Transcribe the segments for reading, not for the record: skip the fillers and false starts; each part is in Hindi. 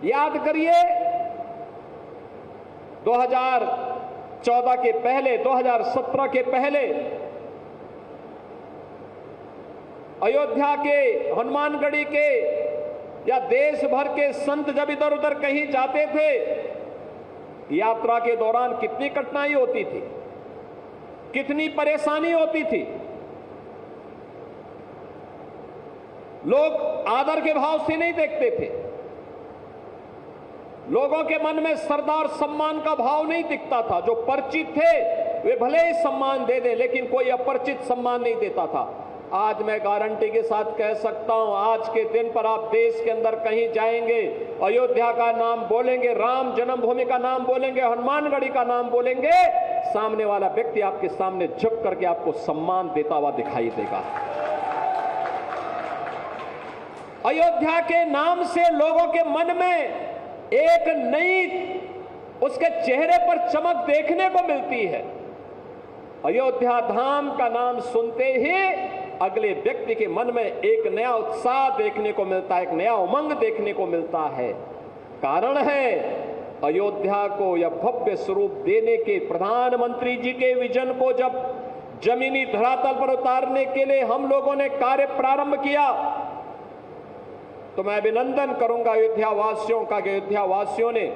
याद करिए 2014 के पहले, 2017 के पहले अयोध्या के, हनुमानगढ़ी के या देश भर के संत जब इधर उधर कहीं जाते थे, यात्रा के दौरान कितनी कठिनाई होती थी, कितनी परेशानी होती थी। लोग आदर के भाव से नहीं देखते थे, लोगों के मन में सरदार सम्मान का भाव नहीं दिखता था। जो परिचित थे वे भले ही सम्मान दे दे, लेकिन कोई अपरिचित सम्मान नहीं देता था। आज मैं गारंटी के साथ कह सकता हूं, आज के दिन पर आप देश के अंदर कहीं जाएंगे, अयोध्या का नाम बोलेंगे, राम जन्मभूमि का नाम बोलेंगे, हनुमानगढ़ी का नाम बोलेंगे, सामने वाला व्यक्ति आपके सामने झुक करके आपको सम्मान देता हुआ दिखाई देगा। अयोध्या के नाम से लोगों के मन में एक नई, उसके चेहरे पर चमक देखने को मिलती है। अयोध्या धाम का नाम सुनते ही अगले व्यक्ति के मन में एक नया उत्साह देखने को मिलता है, एक नया उमंग देखने को मिलता है। कारण है अयोध्या को यह भव्य स्वरूप देने के प्रधानमंत्री जी के विजन को जब जमीनी धरातल पर उतारने के लिए हम लोगों ने कार्य प्रारंभ किया, तो मैं अभिनंदन करूंगा अयोध्या वासियों का कि अयोध्या वासियों ने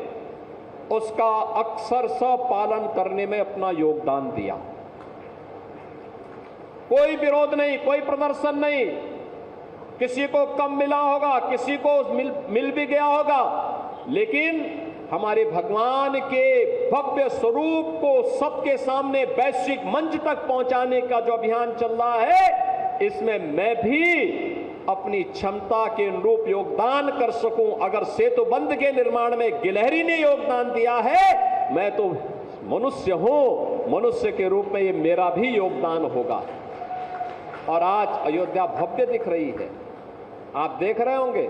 उसका अक्षरशः पालन करने में अपना योगदान दिया। कोई विरोध नहीं, कोई प्रदर्शन नहीं, किसी को कम मिला होगा, किसी को मिल भी गया होगा, लेकिन हमारे भगवान के भव्य स्वरूप को सबके सामने वैश्विक मंच तक पहुंचाने का जो अभियान चल रहा है, इसमें मैं भी अपनी क्षमता के अनुरूप योगदान कर सकूं। अगर सेतु बंध के निर्माण में गिलहरी ने योगदान दिया है, मैं तो मनुष्य हूं, मनुष्य के रूप में ये मेरा भी योगदान होगा। और आज अयोध्या भव्य दिख रही है, आप देख रहे होंगे।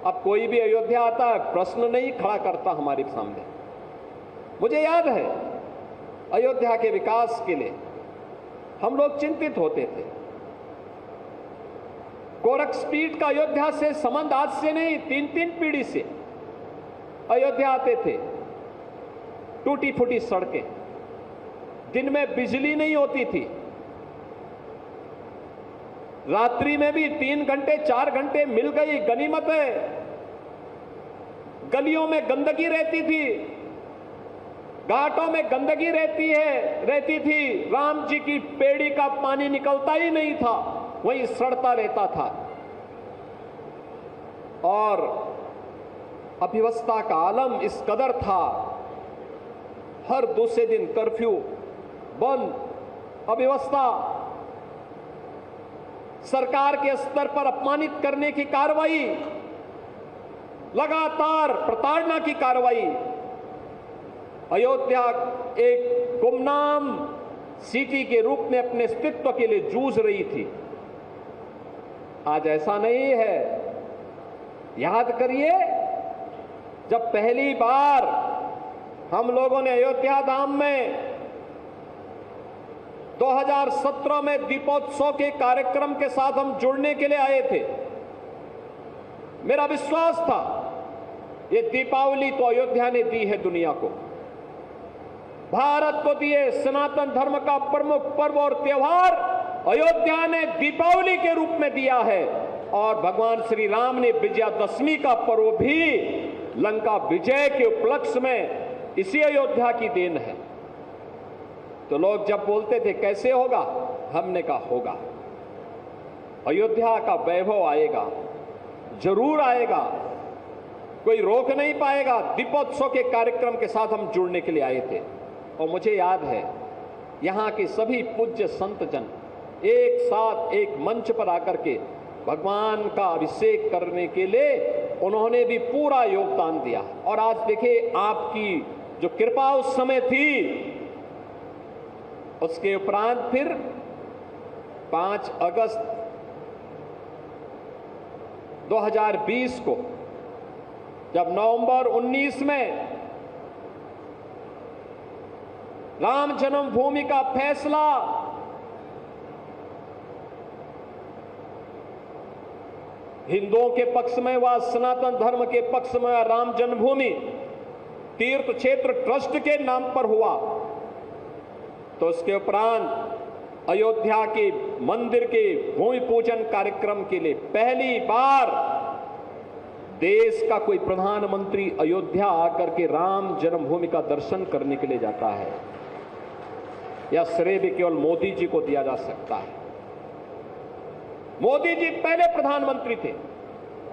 अब कोई भी अयोध्या आता है, प्रश्न नहीं खड़ा करता हमारे सामने। मुझे याद है अयोध्या के विकास के लिए हम लोग चिंतित होते थे। गोरखपीठ का अयोध्या से संबंध आज से नहीं, 3-3 पीढ़ी से अयोध्या आते थे। टूटी फूटी सड़कें, दिन में बिजली नहीं होती थी, रात्रि में भी 3 घंटे 4 घंटे मिल गई गनीमत है। गलियों में गंदगी रहती थी, घाटों में गंदगी रहती थी। राम जी की पेड़ी का पानी निकलता ही नहीं था, वहीं सड़ता रहता था। और अव्यवस्था का आलम इस कदर था, हर दूसरे दिन कर्फ्यू, बंद, अव्यवस्था, सरकार के स्तर पर अपमानित करने की कार्रवाई, लगातार प्रताड़ना की कार्रवाई। अयोध्या एक गुमनाम सिटी के रूप में अपने अस्तित्व के लिए जूझ रही थी। आज ऐसा नहीं है। याद करिए, जब पहली बार हम लोगों ने अयोध्या धाम में 2017 में दीपोत्सव के कार्यक्रम के साथ हम जुड़ने के लिए आए थे। मेरा विश्वास था ये दीपावली तो अयोध्या ने दी है दुनिया को, भारत को दिए सनातन धर्म का प्रमुख पर्व और त्योहार अयोध्या ने दीपावली के रूप में दिया है। और भगवान श्री राम ने विजयादशमी का पर्व भी लंका विजय के उपलक्ष्य में इसी अयोध्या की देन है। तो लोग जब बोलते थे कैसे होगा, हमने कहा होगा, अयोध्या का वैभव आएगा, जरूर आएगा, कोई रोक नहीं पाएगा। दीपोत्सव के कार्यक्रम के साथ हम जुड़ने के लिए आए थे। और मुझे याद है यहां के सभी पूज्य संतजन एक साथ एक मंच पर आकर के भगवान का अभिषेक करने के लिए उन्होंने भी पूरा योगदान दिया। और आज देखिए, आपकी जो कृपा उस समय थी, उसके उपरांत फिर 5 अगस्त 2020 को जब नवंबर 19 में राम जन्मभूमि का फैसला हिंदुओं के पक्ष में व सनातन धर्म के पक्ष में राम जन्मभूमि तीर्थ क्षेत्र ट्रस्ट के नाम पर हुआ, तो उसके उपरांत अयोध्या के मंदिर के भूमि पूजन कार्यक्रम के लिए पहली बार देश का कोई प्रधानमंत्री अयोध्या आकर के राम जन्मभूमि का दर्शन करने के लिए जाता है। यह श्रेय भी केवल मोदी जी को दिया जा सकता है। मोदी जी पहले प्रधानमंत्री थे,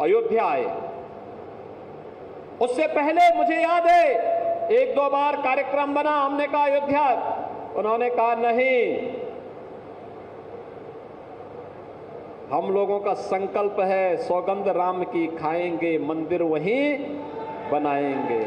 अयोध्या आए। उससे पहले मुझे याद है एक दो बार कार्यक्रम बना, हमने कहा अयोध्या, उन्होंने कहा नहीं, हम लोगों का संकल्प है सौगंध राम की खाएंगे, मंदिर वहीं बनाएंगे।